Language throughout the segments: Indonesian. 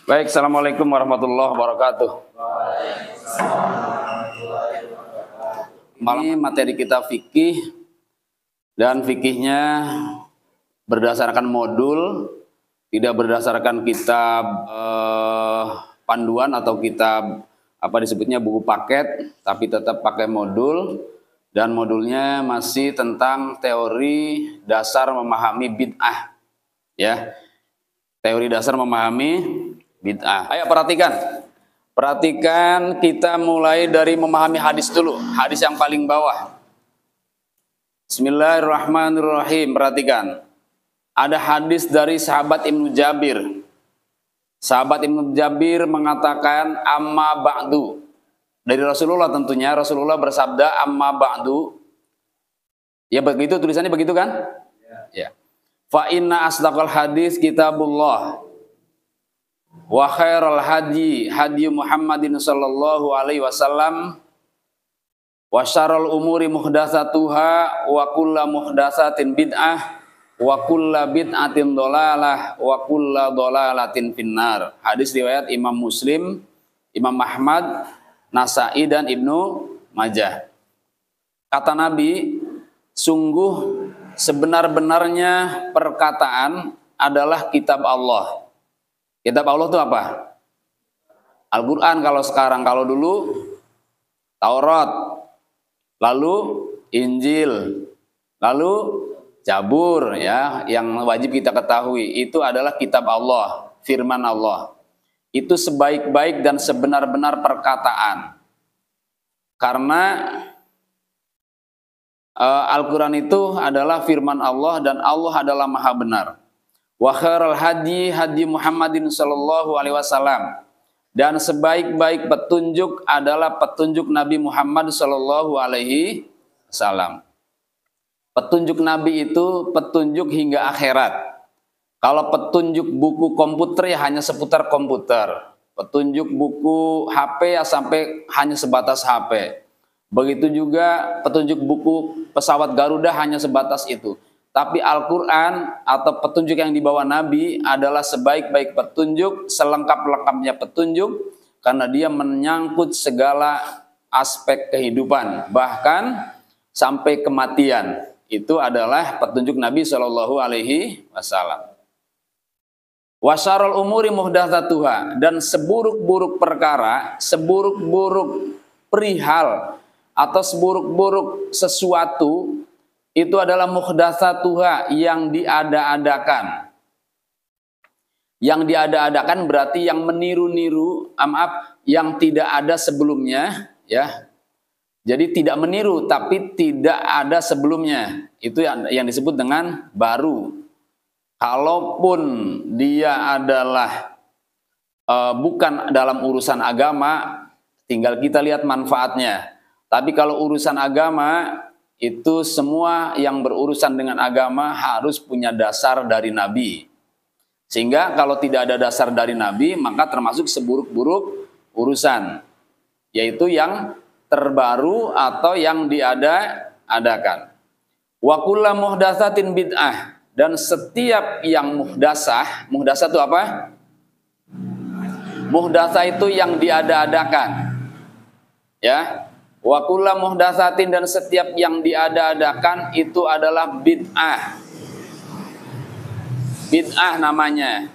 Baik, assalamualaikum warahmatullahi wabarakatuh. Malam ini materi kita fikih, dan fikihnya berdasarkan modul, tidak berdasarkan kitab panduan atau kitab apa disebutnya buku paket, tapi tetap pakai modul, dan modulnya masih tentang teori dasar memahami bid'ah, ya, teori dasar memahami bid'ah. Ayo perhatikan kita mulai dari memahami hadis dulu, hadis yang paling bawah. Bismillahirrahmanirrahim. Perhatikan, ada hadis dari sahabat Ibnu Jabir. Sahabat Ibnu Jabir mengatakan amma ba'du. Dari Rasulullah tentunya, Rasulullah bersabda amma ba'du. Ya begitu tulisannya, begitu kan? Ya. Fa inna asdaqal hadis kitabullah. Wa khairal hadi hadi Muhammadin sallallahu alaihi wasallam. Wa syarrul umuri muhdatsatuha wa kullu muhdatsatin bid'ah wa kullu bid'atin dhalalah wa kullu dhalalatin finnar. Hadis riwayat Imam Muslim, Imam Ahmad, Nasa'i dan Ibnu Majah. Kata Nabi, sungguh sebenar-benarnya perkataan adalah kitab Allah. Kitab Allah itu apa? Al-Quran kalau sekarang, kalau dulu Taurat, lalu Injil, lalu Zabur, ya, yang wajib kita ketahui itu adalah kitab Allah, firman Allah. Itu sebaik-baik dan sebenar-benar perkataan. Karena Al-Quran itu adalah firman Allah dan Allah adalah maha benar. Wa khairal hadi hadi Muhammadin sallallahu alaihi wasallam, dan sebaik-baik petunjuk adalah petunjuk Nabi Muhammad sallallahu alaihi wasallam. Petunjuk Nabi itu petunjuk hingga akhirat. Kalau petunjuk buku komputer ya hanya seputar komputer. Petunjuk buku HP ya sampai hanya sebatas HP. Begitu juga petunjuk buku pesawat Garuda hanya sebatas itu. Tapi Al-Quran atau petunjuk yang dibawa Nabi adalah sebaik-baik petunjuk, selengkap-lengkapnya petunjuk, karena dia menyangkut segala aspek kehidupan, bahkan sampai kematian. Itu adalah petunjuk Nabi Shallallahu Alaihi Wasallam. Wa syarrul umuri muhdatsatuha, dan seburuk-buruk perkara, seburuk-buruk perihal atau seburuk-buruk sesuatu itu adalah muhdatsatuha, yang diada-adakan. Yang diada-adakan berarti yang meniru-niru, yang tidak ada sebelumnya, ya. Jadi tidak meniru tapi tidak ada sebelumnya. Itu yang disebut dengan baru. Kalaupun dia adalah bukan dalam urusan agama, tinggal kita lihat manfaatnya. Tapi kalau urusan agama, itu semua yang berurusan dengan agama harus punya dasar dari Nabi. Sehingga kalau tidak ada dasar dari Nabi, maka termasuk seburuk-buruk urusan, yaitu yang terbaru atau yang diada-adakan. Wa kullu muhdatsatin bid'ah, dan setiap yang muhdasah, muhdasah itu apa? Muhdasah itu yang diada-adakan. Ya. Wa kullu muhdatsatin, dan setiap yang diada-adakan itu adalah bid'ah. Bid'ah namanya.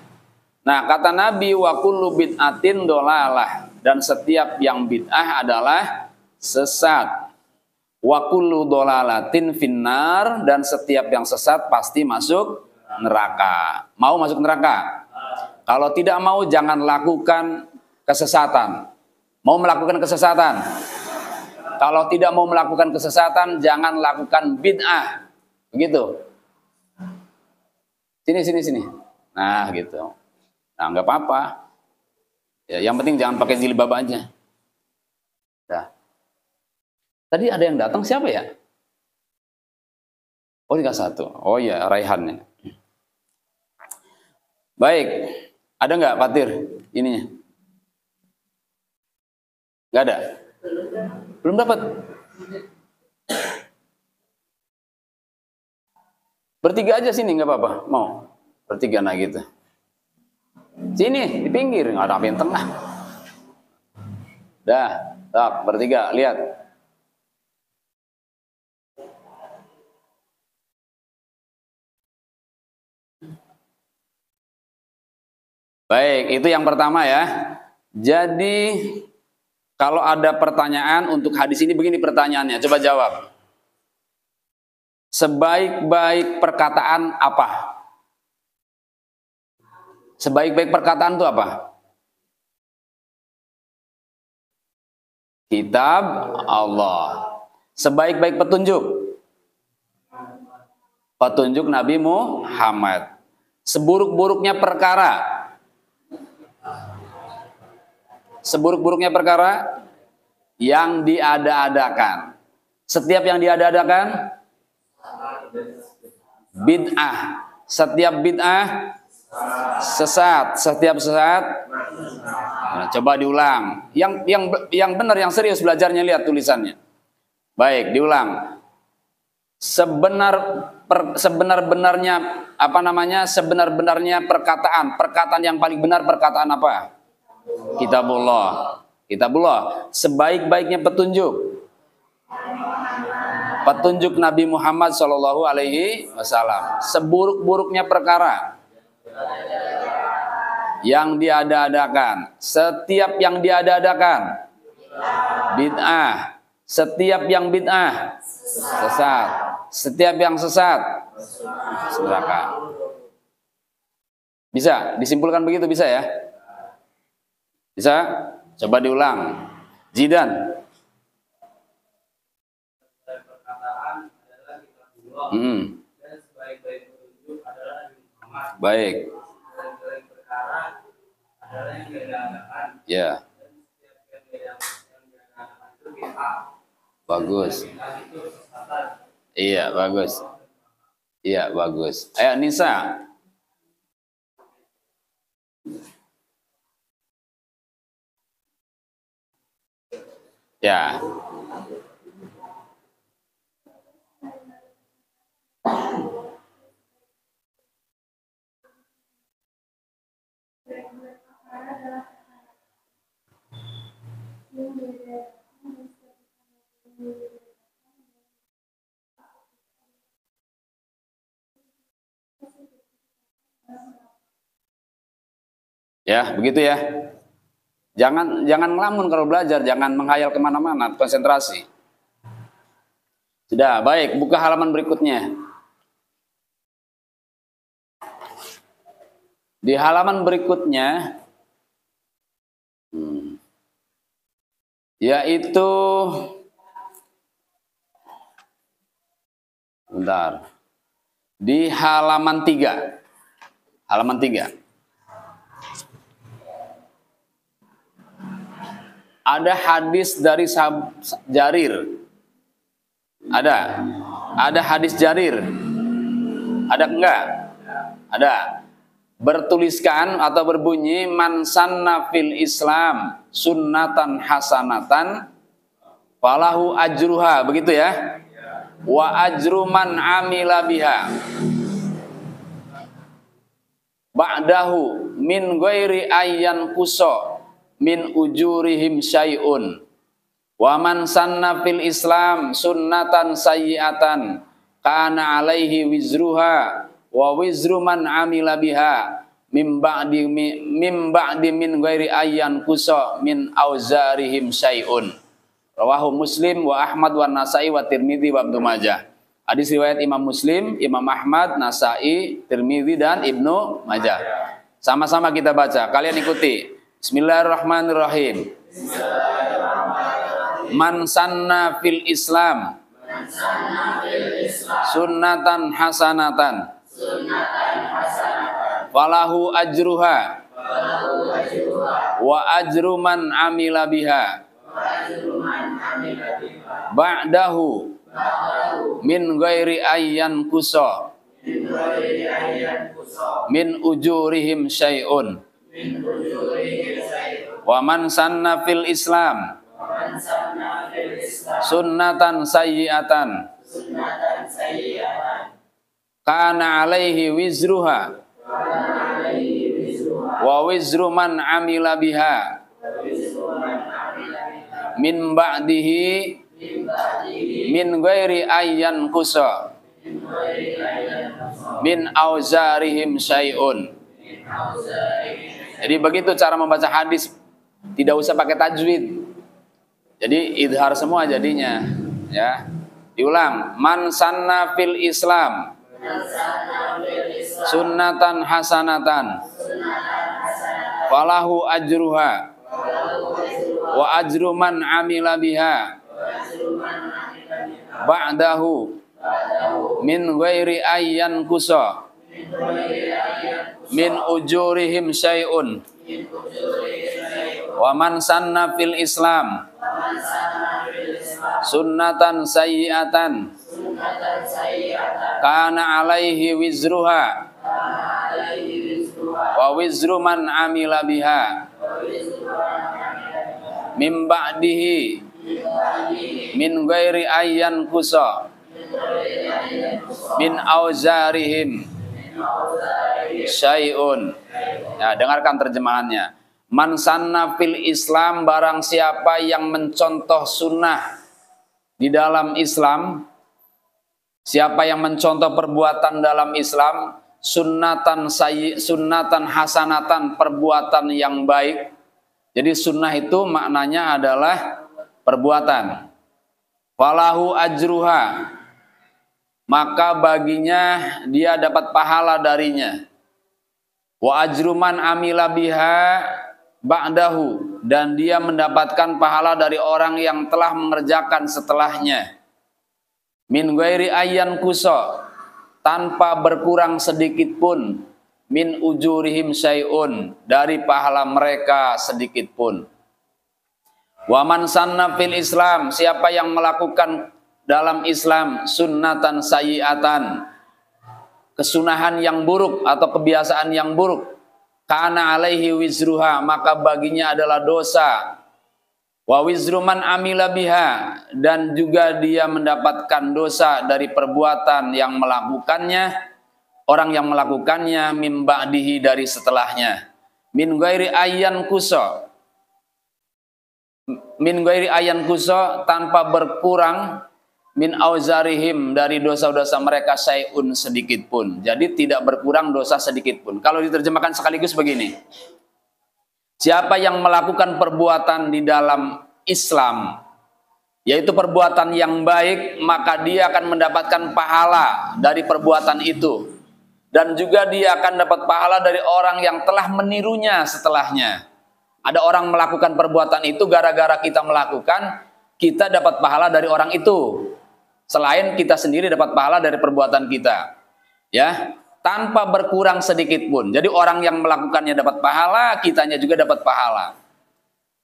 Nah, kata Nabi, wa kullu bid'atin dhalalah, dan setiap yang bid'ah adalah sesat. Wa kullu dhalalatin finnar, dan setiap yang sesat pasti masuk neraka. Mau masuk neraka? Kalau tidak mau, jangan lakukan kesesatan. Mau melakukan kesesatan? Kalau tidak mau melakukan kesesatan, jangan lakukan bid'ah. Begitu. Sini. Nah, gitu. Nah, nggak apa-apa. Ya, yang penting jangan pakai jilbab aja. Nah. Tadi ada yang datang, siapa ya? Oh, 31. Oh iya, Raihannya. Baik. Ada nggak Fatir ininya? Nggak ada? Belum dapat? Bertiga aja sini, nggak apa-apa. Mau? Bertiga, nah gitu. Sini, di pinggir, nggak ada yang tengah. Dah, tak, bertiga, lihat. Baik, itu yang pertama ya. Jadi, kalau ada pertanyaan untuk hadis ini, begini pertanyaannya, coba jawab. Sebaik-baik perkataan apa? Sebaik-baik perkataan itu apa? Kitab Allah. Sebaik-baik petunjuk? Petunjuk Nabi Muhammad. Seburuk-buruknya perkara? Seburuk-buruknya perkara yang diada-adakan. Setiap yang diada-adakan bid'ah. Setiap bid'ah sesat. Setiap sesat. Nah, coba diulang. Yang benar, yang serius belajarnya, lihat tulisannya. Baik, diulang. Sebenar-benarnya sebenar-benarnya perkataan yang paling benar perkataan apa? Kitabullah. Kitabullah. Sebaik-baiknya petunjuk Nabi Muhammad Shallallahu Alaihi Wasallam. Seburuk-buruknya perkara yang diada-adakan. Setiap yang diada-adakan bid'ah. Setiap yang bid'ah sesat. Setiap yang sesat neraka. Bisa disimpulkan begitu, bisa ya? Bisa? Coba diulang. Jidan. Baik. Ya. Bagus. Iya, bagus. Iya, bagus. Ayo Nisa. Ya. Ya, begitu ya. Jangan ngelamun kalau belajar, jangan menghayal kemana-mana, konsentrasi. Sudah, baik, buka halaman berikutnya. Di halaman berikutnya, yaitu, bentar, di halaman 3. Halaman 3. Ada hadis dari Jarir. Ada hadis Jarir. Ada enggak? Ada. Bertuliskan atau berbunyi man sanna fil Islam sunnatan hasanatan falahu ajruha, begitu ya? Wa ajru man amila biha ba'dahu min ghairi ayyan kuso min ujurihim syai'un. Wa man sanna fil Islam sunnatan sayyi'atan kana alaihi wizruha wa wizru man amila biha mim ba'di min ghairi ayyan kusa min auzarihim syai'un. Rawahu Muslim wa Ahmad wa Nasai wa Tirmidzi wa Ibnu Majah. Hadis riwayat Imam Muslim, Imam Ahmad, Nasai, Tirmidzi dan Ibnu Majah. Sama-sama kita baca. Kalian ikuti. Bismillahirrahmanirrahim. Man sanna fil Islam sunnatan hasanatan falahu ajruha wa ajru man amila biha ba'dahu min ghairi ayyan kusa min ujurihim syai'un. Wa man sanna fil Islam sunnatan sayyi'atan kana alaihi wizruha wa wizru man amila biha min ba'dihi min ghairi ayyan kusa min auzarihim syai'un. Jadi begitu cara membaca hadis, tidak usah pakai tajwid. Jadi idhar semua jadinya, ya. Diulang, man sanna fil Islam sunnatan hasanatan falahu ajruha wa ajru man amila biha ba'dahu min ghairi ayyan kusa min ujurihim syai'un wa man sanna fil Islam sunnatan sayyi'atan kana alaihi wizruha wa wizru man amila biha min ba'dihi min ghairi ayyan kusa min auzarihim syai'un. Ya, dengarkan terjemahannya. Man sanna fil Islam, barang siapa yang mencontoh sunnah di dalam Islam, siapa yang mencontoh perbuatan dalam Islam, sunnatan hasanatan, perbuatan yang baik. Jadi sunnah itu maknanya adalah perbuatan. Falahu ajruha, maka baginya dia dapat pahala darinya. Wa ajruman amila biha ba'dahu, dan dia mendapatkan pahala dari orang yang telah mengerjakan setelahnya. Min ghairi ayyan kusa, tanpa berkurang sedikit pun, min ujurihim syai'un, dari pahala mereka sedikit pun. Wa man sanna fil Islam, siapa yang melakukan dalam Islam sunnatan sayyi'atan, kesunahan yang buruk atau kebiasaan yang buruk, kana alaihi wizruha, maka baginya adalah dosa. Wa wizru man amila biha, dan juga dia mendapatkan dosa dari perbuatan yang melakukannya, orang yang melakukannya, min ba'dihi, dari setelahnya. Min ghairi ayyan kusa, min ghairi ayyan kusa, tanpa berkurang, min auzarihim, dari dosa-dosa mereka, syai'un, sedikit pun. Jadi tidak berkurang dosa sedikit pun. Kalau diterjemahkan sekaligus begini, siapa yang melakukan perbuatan di dalam Islam, yaitu perbuatan yang baik, maka dia akan mendapatkan pahala dari perbuatan itu. Dan juga dia akan dapat pahala dari orang yang telah menirunya setelahnya. Ada orang melakukan perbuatan itu, gara-gara kita melakukan, kita dapat pahala dari orang itu. Selain kita sendiri dapat pahala dari perbuatan kita, ya, tanpa berkurang sedikit pun. Jadi orang yang melakukannya dapat pahala, kitanya juga dapat pahala.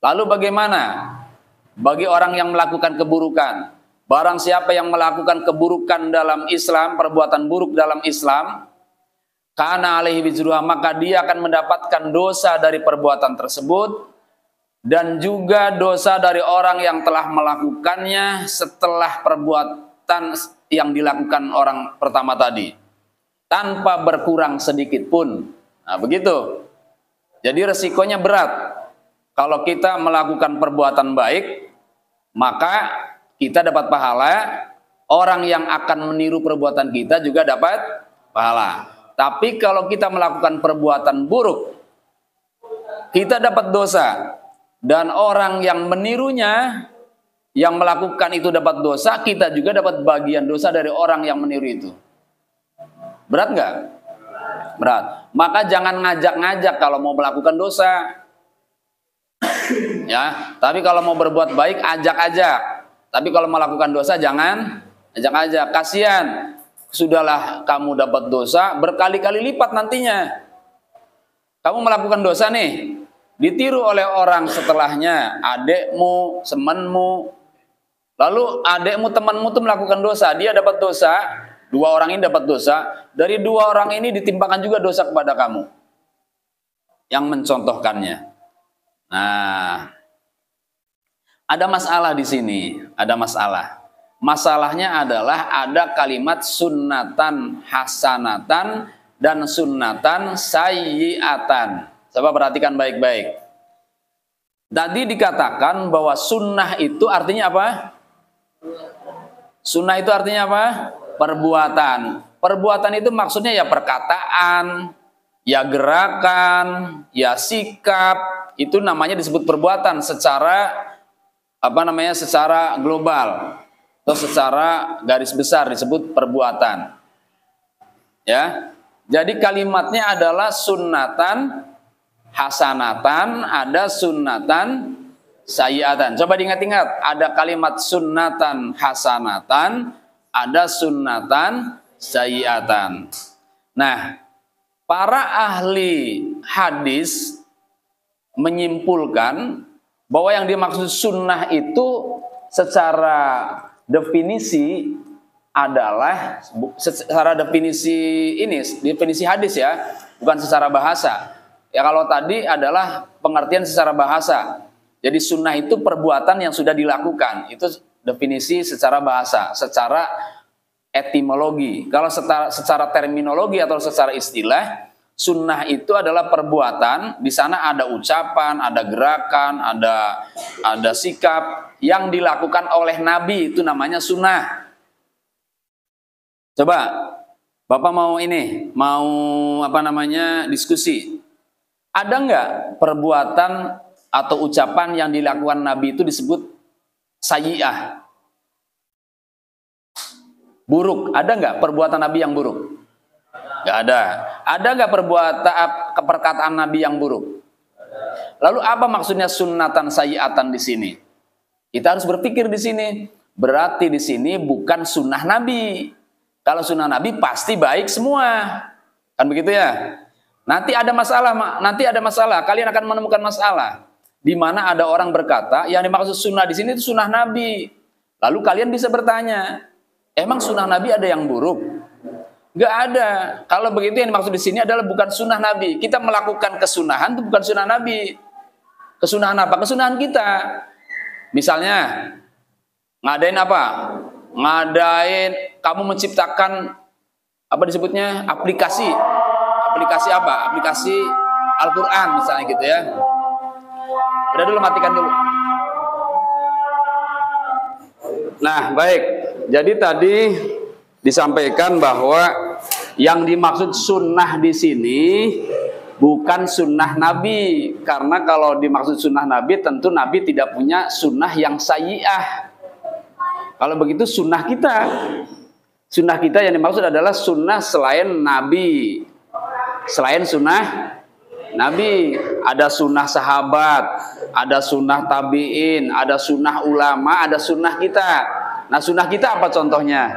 Lalu bagaimana bagi orang yang melakukan keburukan? Barang siapa yang melakukan keburukan dalam Islam, perbuatan buruk dalam Islam, kana alaihi wizruha, maka dia akan mendapatkan dosa dari perbuatan tersebut, dan juga dosa dari orang yang telah melakukannya setelah perbuatan yang dilakukan orang pertama tadi, tanpa berkurang sedikit pun. Nah, begitu. Jadi resikonya berat. Kalau kita melakukan perbuatan baik, maka kita dapat pahala. Orang yang akan meniru perbuatan kita juga dapat pahala. Tapi kalau kita melakukan perbuatan buruk, kita dapat dosa. Dan orang yang menirunya, yang melakukan itu dapat dosa, kita juga dapat bagian dosa dari orang yang meniru itu. Berat nggak? Berat. Maka jangan ngajak-ngajak kalau mau melakukan dosa. Ya, tapi kalau mau berbuat baik, ajak-ajak. Tapi kalau melakukan dosa, jangan ajak-ajak. Kasihan. Sudahlah kamu dapat dosa berkali-kali lipat nantinya. Kamu melakukan dosa nih, ditiru oleh orang setelahnya, adekmu, temanmu. Lalu adekmu, temanmu tuh melakukan dosa, dia dapat dosa, dua orang ini dapat dosa, dari dua orang ini ditimpakan juga dosa kepada kamu yang mencontohkannya. Nah, ada masalah di sini, ada masalah. Masalahnya adalah ada kalimat sunnatan hasanatan dan sunnatan sayyi'atan. Coba perhatikan baik-baik. Tadi dikatakan bahwa sunnah itu artinya apa? Sunnah itu artinya apa? Perbuatan. Perbuatan itu maksudnya ya perkataan, ya gerakan, ya sikap. Itu namanya disebut perbuatan secara apa namanya? Secara global atau secara garis besar disebut perbuatan. Ya. Jadi kalimatnya adalah sunnatan hasanatan, ada sunnatan sayyiatan. Coba diingat-ingat, ada kalimat sunnatan hasanatan, ada sunnatan sayyiatan. Nah, para ahli hadis menyimpulkan bahwa yang dimaksud sunnah itu secara definisi adalah secara definisi hadis ya, bukan secara bahasa. Ya kalau tadi adalah pengertian secara bahasa. Jadi sunnah itu perbuatan yang sudah dilakukan. Itu definisi secara bahasa, secara etimologi. Kalau secara terminologi atau secara istilah, sunnah itu adalah perbuatan. Di sana ada ucapan, ada gerakan, ada sikap yang dilakukan oleh Nabi. Itu namanya sunnah. Coba, Bapak mau diskusi. Ada nggak perbuatan atau ucapan yang dilakukan Nabi itu disebut sayyi'ah? Buruk. Ada nggak perbuatan Nabi yang buruk? Nggak ada. Ada nggak perkataan Nabi yang buruk? Lalu apa maksudnya sunnatan sayyi'atan di sini? Kita harus berpikir di sini. Berarti di sini bukan sunnah Nabi. Kalau sunnah Nabi pasti baik semua. Kan begitu ya? Nanti ada masalah. Kalian akan menemukan masalah di mana ada orang berkata yang dimaksud sunnah di sini itu sunnah Nabi. Lalu kalian bisa bertanya, emang sunnah Nabi ada yang buruk? Nggak ada. Kalau begitu yang dimaksud di sini adalah bukan sunnah Nabi. Kita melakukan kesunahan itu bukan sunnah Nabi. Kesunahan apa? Kesunahan kita. Misalnya ngadain apa? Ngadain kamu menciptakan apa disebutnya aplikasi apa? Aplikasi Al-Quran misalnya gitu ya. Udah dulu, matikan dulu. Nah baik, jadi tadi disampaikan bahwa yang dimaksud sunnah di sini bukan sunnah Nabi, karena kalau dimaksud sunnah Nabi tentu Nabi tidak punya sunnah yang sayyi'ah. Kalau begitu sunnah kita yang dimaksud adalah sunnah selain Nabi. Selain sunnah Nabi, ada sunnah sahabat, ada sunnah tabi'in, ada sunnah ulama, ada sunnah kita. Nah sunnah kita apa contohnya?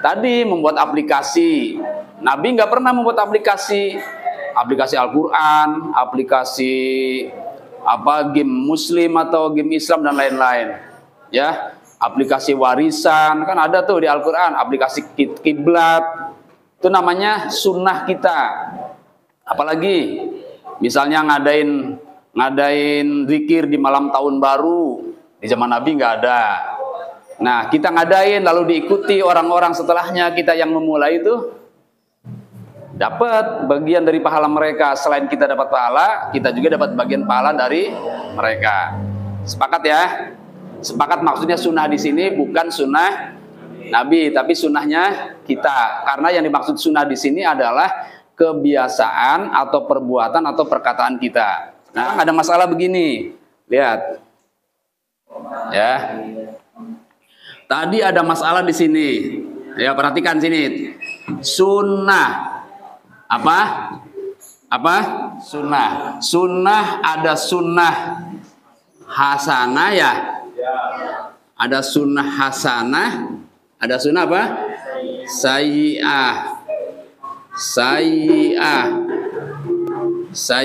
Tadi membuat aplikasi. Nabi nggak pernah membuat aplikasi Al-Quran, aplikasi game Muslim atau game Islam dan lain-lain. Ya. Aplikasi warisan, kan ada tuh di Al-Quran, aplikasi kiblat, itu namanya sunnah kita. Apalagi, misalnya ngadain zikir di malam tahun baru, di zaman Nabi nggak ada. Nah, kita ngadain, lalu diikuti orang-orang setelahnya, kita yang memulai itu, dapat bagian dari pahala mereka. Selain kita dapat pahala, kita juga dapat bagian pahala dari mereka. Sepakat ya? Sepakat maksudnya sunnah di sini bukan sunnah Nabi, tapi sunnahnya kita. Karena yang dimaksud sunnah di sini adalah kebiasaan atau perbuatan atau perkataan kita. Nah, ada masalah begini. Lihat. Ya. Tadi ada masalah di sini. Ya, perhatikan sini. Sunnah. Apa? Sunnah. Sunnah ada sunnah hasanah ya. Ada sunnah hasanah, ada sunnah apa?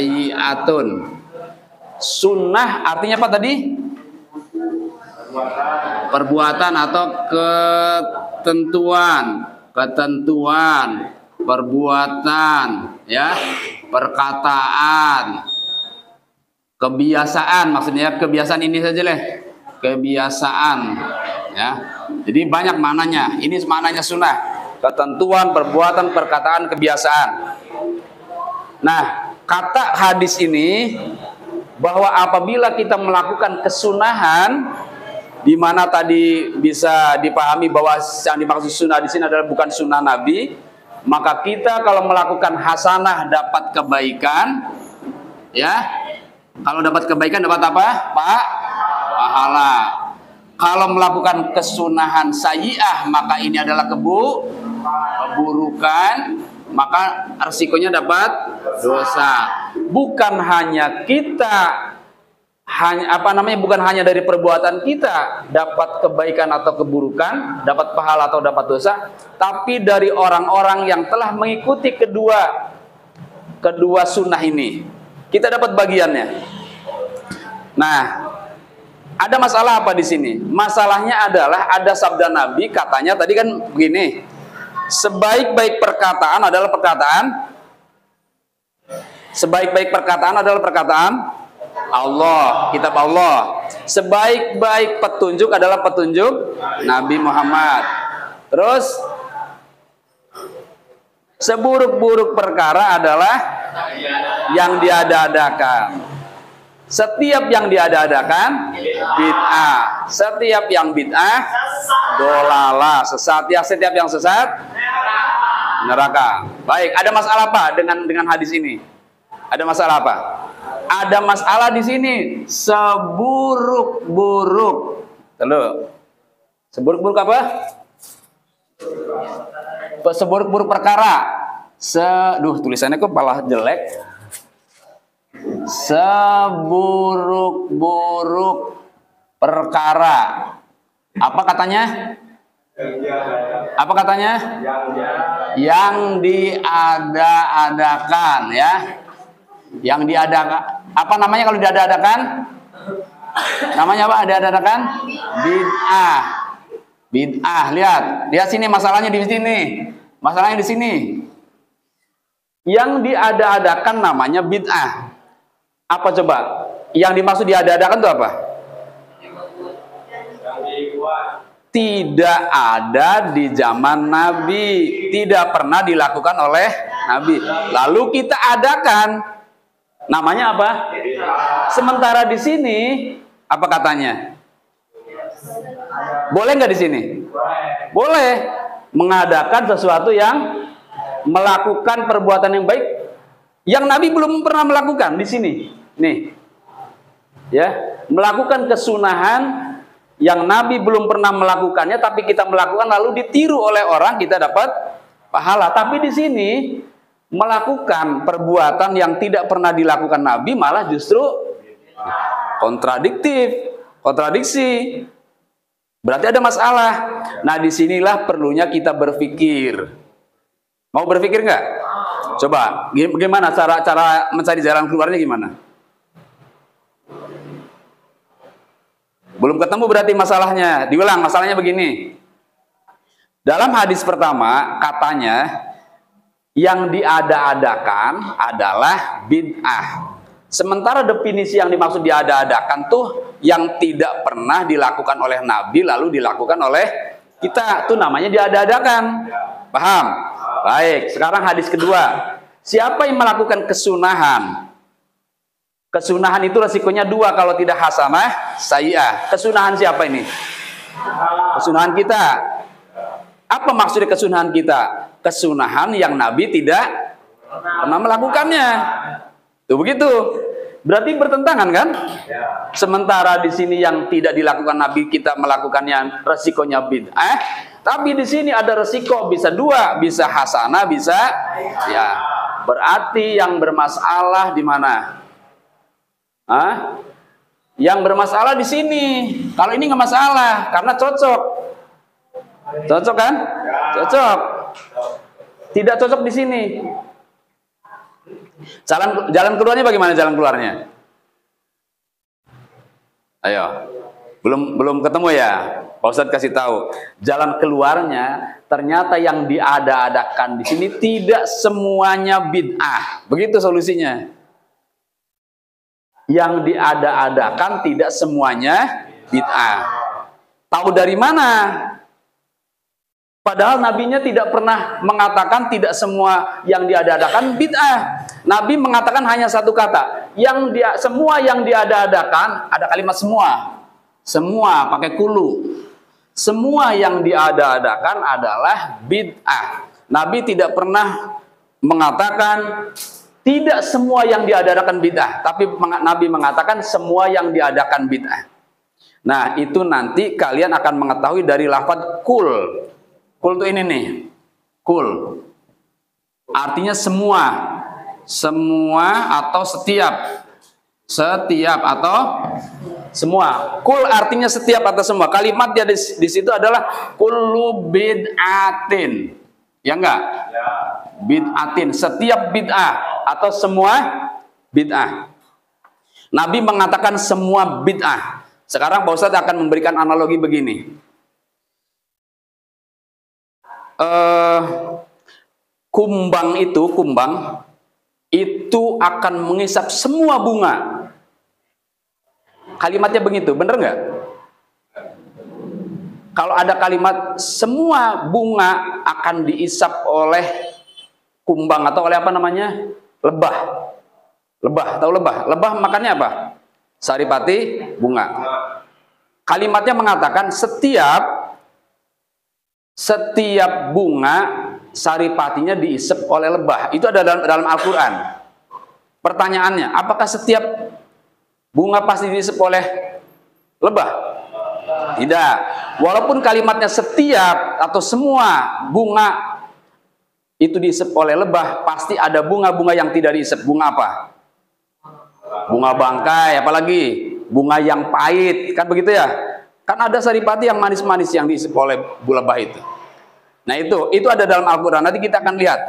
Sayyi'atun. Sunnah artinya apa tadi? Perbuatan atau ketentuan, perbuatan, ya, perkataan, kebiasaan, maksudnya kebiasaan ini saja lah. Kebiasaan, ya. Jadi banyak maknanya. Ini maknanya sunnah. Ketentuan, perbuatan, perkataan, kebiasaan. Nah, kata hadis ini bahwa apabila kita melakukan kesunahan, di mana tadi bisa dipahami bahwa yang dimaksud sunnah di sini adalah bukan sunnah Nabi, maka kita kalau melakukan hasanah dapat kebaikan, ya. Kalau dapat kebaikan dapat apa? Pahala. Kalau melakukan kesunahan sayyi'ah, maka ini adalah keburukan, maka resikonya dapat dosa. Bukan hanya kita, bukan hanya dari perbuatan kita dapat kebaikan atau keburukan, dapat pahala atau dapat dosa, tapi dari orang-orang yang telah mengikuti kedua sunnah ini, kita dapat bagiannya. Nah, ada masalah apa di sini? Masalahnya adalah ada sabda Nabi, katanya tadi kan begini, sebaik-baik perkataan adalah perkataan Allah, kitab Allah. Sebaik-baik petunjuk adalah petunjuk Nabi Muhammad. Terus seburuk-buruk perkara adalah yang diada-adakan. Setiap yang diada-adakan bid'ah. Setiap yang bid'ah dolalah, sesat. Ya, setiap yang sesat neraka. Baik, ada masalah apa dengan hadis ini? Ada masalah apa? Ada masalah di sini. Seburuk-buruk. Seburuk-buruk apa? Seburuk-buruk perkara. Tulisannya kok malah jelek. Seburuk-buruk perkara. Apa katanya? Apa katanya? Yang diada-adakan, ya. Yang diadakan. Apa namanya kalau diada-adakan? Namanya apa? Ada-adakan? Bid'ah. Bid'ah. Lihat sini masalahnya di sini. Masalahnya di sini. Yang diada-adakan namanya bid'ah. Apa coba? Yang dimaksud diada-adakan itu apa? Tidak ada di zaman Nabi, tidak pernah dilakukan oleh Nabi. Lalu kita adakan, namanya apa? Sementara di sini, apa katanya? Boleh nggak di sini? Boleh mengadakan sesuatu yang melakukan perbuatan yang baik, yang Nabi belum pernah melakukan di sini. Nih, ya, melakukan kesunahan yang Nabi belum pernah melakukannya, tapi kita melakukan lalu ditiru oleh orang, kita dapat pahala. Tapi di sini melakukan perbuatan yang tidak pernah dilakukan Nabi malah justru kontradiksi. Berarti ada masalah. Nah, disinilah perlunya kita berpikir. Mau berpikir nggak? Coba, gimana cara mencari jalan keluarnya gimana? Belum ketemu berarti masalahnya. Diulang, masalahnya begini. Dalam hadis pertama, katanya yang diada-adakan adalah bid'ah. Sementara definisi yang dimaksud diada-adakan tuh yang tidak pernah dilakukan oleh Nabi lalu dilakukan oleh kita, tuh namanya diada-adakan. Paham? Baik, sekarang hadis kedua. Siapa yang melakukan kesunahan? Kesunahan itu resikonya dua kalau tidak hasanah, sayyi'ah. Kesunahan siapa ini? Kesunahan kita. Apa maksudnya kesunahan kita? Kesunahan yang Nabi tidak pernah melakukannya. Tuh begitu. Berarti bertentangan kan? Sementara di sini yang tidak dilakukan Nabi kita melakukannya, resikonya bid'ah. Tapi di sini ada resiko bisa dua, bisa hasanah, bisa ya. Berarti yang bermasalah di mana? Yang bermasalah di sini. Kalau ini nggak masalah, karena cocok. Cocok kan? Cocok. Tidak cocok di sini. Jalan keluarnya bagaimana jalan keluarnya? Ayo. Belum ketemu ya? Pak Ustadz kasih tahu. Jalan keluarnya ternyata yang diada-adakan di sini tidak semuanya bid'ah. Begitu solusinya. Yang diada-adakan tidak semuanya bid'ah. Tahu dari mana? Padahal nabinya tidak pernah mengatakan tidak semua yang diada-adakan bid'ah. Nabi mengatakan hanya satu kata, semua yang diada-adakan, ada kalimat semua. Semua pakai kulu. Semua yang diada-adakan adalah bid'ah. Nabi tidak pernah mengatakan tidak semua yang diada-adakan bid'ah, tapi Nabi mengatakan semua yang diadakan bid'ah. Nah, itu nanti kalian akan mengetahui dari lafaz kul. Kul itu ini nih. Kul. Artinya semua. Semua atau setiap. Setiap atau semua. Kul artinya setiap atau semua. Kalimat dia di situ adalah kullu bid'atin. Ya enggak? Ya. Bid'atin, setiap bid'ah atau semua bid'ah. Nabi mengatakan semua bid'ah. Sekarang Pak Ustadz akan memberikan analogi begini. Kumbang itu akan mengisap semua bunga. Kalimatnya begitu, bener nggak? Kalau ada kalimat semua bunga akan diisap oleh kumbang atau oleh apa namanya? Lebah. Lebah, tahu lebah? Lebah makannya apa? Saripati bunga. Kalimatnya mengatakan setiap bunga saripatinya diisep oleh lebah. Itu ada dalam Al-Quran. Pertanyaannya, apakah setiap bunga pasti diisep oleh lebah? Tidak. Walaupun kalimatnya setiap atau semua bunga itu diisep oleh lebah, pasti ada bunga-bunga yang tidak diisep. Bunga apa? Bunga bangkai, apalagi bunga yang pahit, kan begitu ya? Kan ada saripati yang manis-manis yang diisep oleh lebah itu. Nah itu ada dalam Al-Quran. Nanti kita akan lihat.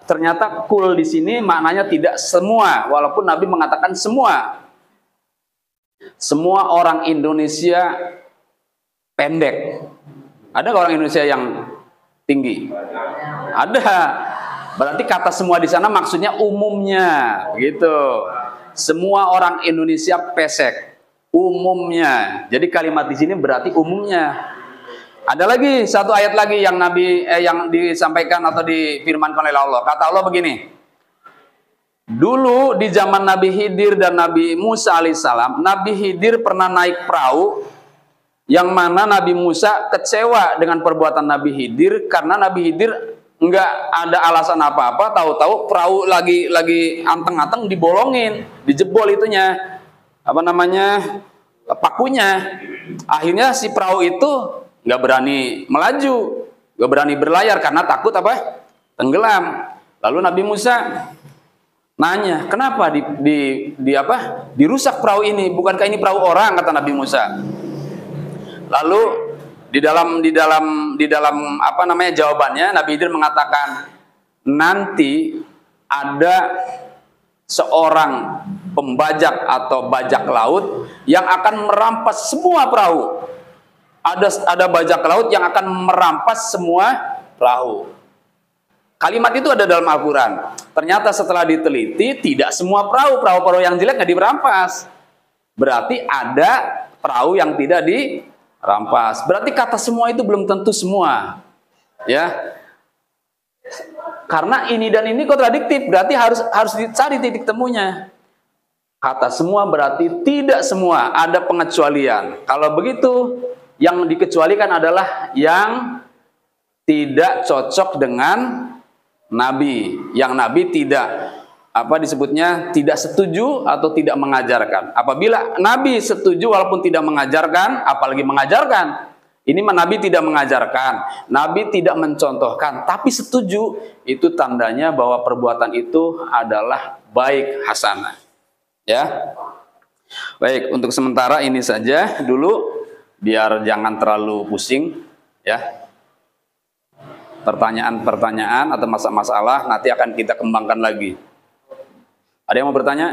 Ternyata kul di sini maknanya tidak semua, walaupun Nabi mengatakan semua. Semua orang Indonesia pendek. Ada nggak orang Indonesia yang tinggi? Ada. Berarti kata semua di sana maksudnya umumnya, gitu. Semua orang Indonesia pesek. Umumnya. Jadi kalimat di sini berarti umumnya. Ada lagi satu ayat lagi yang yang disampaikan atau difirmankan oleh Allah. Kata Allah begini. Dulu di zaman Nabi Khidir dan Nabi Musa alaihissalam, Nabi Khidir pernah naik perahu yang mana Nabi Musa kecewa dengan perbuatan Nabi Khidir karena Nabi Khidir nggak ada alasan apa-apa, tahu-tahu perahu lagi anteng-anteng dibolongin, dijebol itunya. Apa namanya, pakunya. Akhirnya si perahu itu nggak berani melaju, nggak berani berlayar karena takut apa? Tenggelam. Lalu Nabi Musa nanya, kenapa dirusak perahu ini? Bukankah ini perahu orang? Kata Nabi Musa. Lalu di dalam apa namanya jawabannya, Nabi Khidir mengatakan, nanti ada seorang pembajak atau bajak laut yang akan merampas semua perahu. Ada bajak laut yang akan merampas semua perahu. Kalimat itu ada dalam Al-Quran. Ternyata setelah diteliti, tidak semua perahu yang jelek nggak dirampas. Berarti ada perahu yang tidak dirampas. Berarti kata semua itu belum tentu semua, ya. Karena ini dan ini kontradiktif, berarti harus dicari titik temunya. Kata semua berarti tidak semua, ada pengecualian. Kalau begitu, yang dikecualikan adalah yang tidak cocok dengan Nabi, yang Nabi tidak tidak setuju atau tidak mengajarkan. Apabila Nabi setuju walaupun tidak mengajarkan, apalagi mengajarkan. Ini Nabi tidak mengajarkan, Nabi tidak mencontohkan, tapi setuju, itu tandanya bahwa perbuatan itu adalah baik hasanah. Ya. Baik, untuk sementara ini saja dulu, biar jangan terlalu pusing, ya. Pertanyaan-pertanyaan atau masalah nanti akan kita kembangkan lagi. Ada yang mau bertanya?